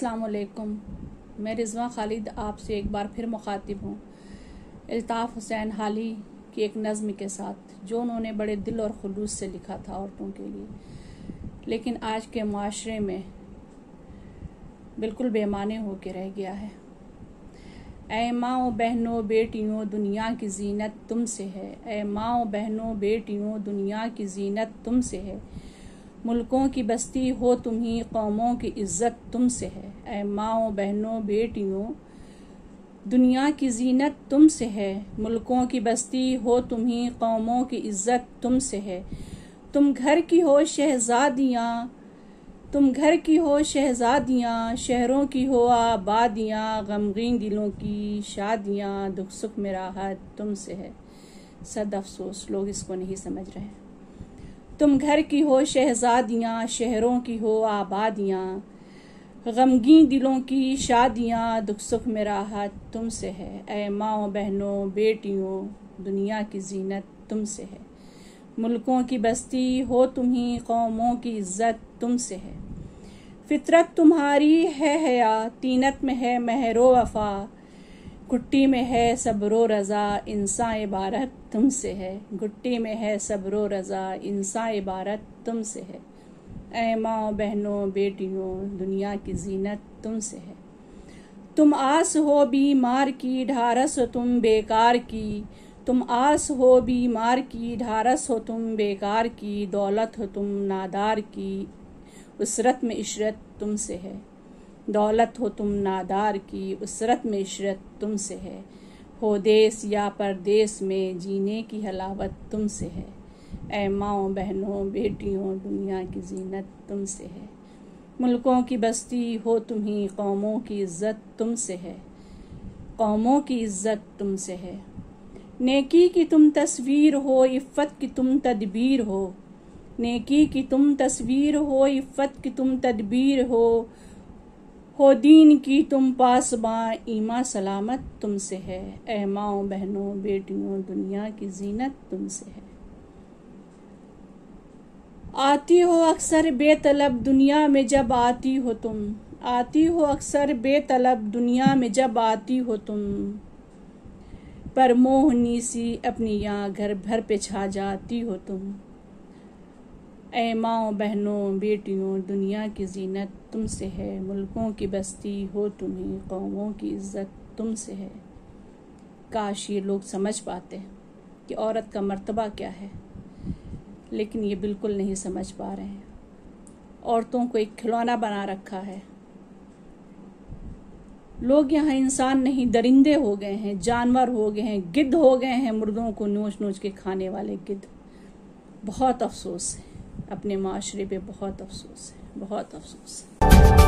अस्सलाम वालेकुम। मैं रिजवा खालिद आपसे एक बार फिर मुखातिब हूँ अल्ताफ़ हुसैन हाली की एक नज़्म के साथ, जो उन्होंने बड़े दिल और खुलूस से लिखा था औरतों के लिए, लेकिन आज के माशरे में बिल्कुल बेमाने हो के रह गया है। ऐ माओ बहनों बेटियों दुनिया की जीनत तुमसे है। ऐ माओ बहनों बेटियों दुनिया की जीनत तुमसे है। मुल्कों की बस्ती हो तुम्ही, कौमों की इज्जत तुमसे है। ऐ माओ बहनों बेटियों दुनिया की जीनत तुमसे है। मुल्कों की बस्ती हो तुम्ही, कौमों की इज्जत तुमसे है। तुम घर की हो शहजादियाँ, तुम घर की हो शहजादियाँ, शहरों की हो आबादियाँ, गमगीन दिलों की शादियाँ, दुख सुख में राहत तुमसे है। सद अफसोस लोग इसको नहीं समझ रहे। तुम घर की हो शहजादियाँ, शहरों की हो आबादियाँ, गमगीन दिलों की शादियाँ, दुख सुख में राहत तुमसे है। ऐ माओ बहनों बेटियों दुनिया की जीनत तुमसे है। मुल्कों की बस्ती हो तुम्ही, कौमों की इज्जत तुमसे है। फितरत तुम्हारी है हया, तीनत में है महरो वफा, घुट्टी में है सब्रो रज़ा, इंसान इबारत तुमसे है। घुट्टी में है सब्रो रज़ा, इंसान इबारत तुमसे है। ऐ माँ बहनों बेटियों दुनिया की जीनत तुमसे है। तुम आस हो बीमार की, ढारस हो तुम बेकार की। तुम आस हो बीमार की, ढारस हो तुम बेकार की। दौलत हो तुम नादार की, उसरत में इशरत तुमसे है। दौलत हो तुम नादार की, उसरत में इशरत तुमसे है। हो देश या परदेश में, जीने की हलावत तुमसे है। ऐ माओ बहनों बेटियों दुनिया की जीनत तुमसे है। मुल्कों की बस्ती हो तुम्ही, कौमों की इज्जत तुमसे है। कौमों की इज्जत तुमसे है। नेकी की तुम तस्वीर हो, इफ़्फ़त की तुम तदबीर हो। नेकी की तुम तस्वीर हो, इफ़्फ़त की तुम तदबीर हो दीन की तुम पासबां, ईमा सलामत तुमसे है। ऐ माओ बहनों बेटियों दुनिया की जीनत तुमसे है। आती हो अक्सर बेतलब दुनिया में जब आती हो तुम, आती हो अक्सर बेतलब दुनिया में जब आती हो तुम, पर मोहनी सी अपनी यहाँ घर भर पे छा जाती हो तुम। ऐ माओ बहनों बेटियों दुनिया की जीनत तुमसे है। मुल्कों की बस्ती हो तुम्ही, कौमों की इज्जत तुमसे है। काश ये लोग समझ पाते कि औरत का मर्तबा क्या है, लेकिन ये बिल्कुल नहीं समझ पा रहे हैं। औरतों को एक खिलौना बना रखा है। लोग यहाँ इंसान नहीं दरिंदे हो गए हैं, जानवर हो गए हैं, गिद्ध हो गए हैं, मुर्दों को नोच नोच के खाने वाले गिद्ध। बहुत अफसोस है, अपने माशरे पे बहुत अफसोस है, बहुत अफसोस है।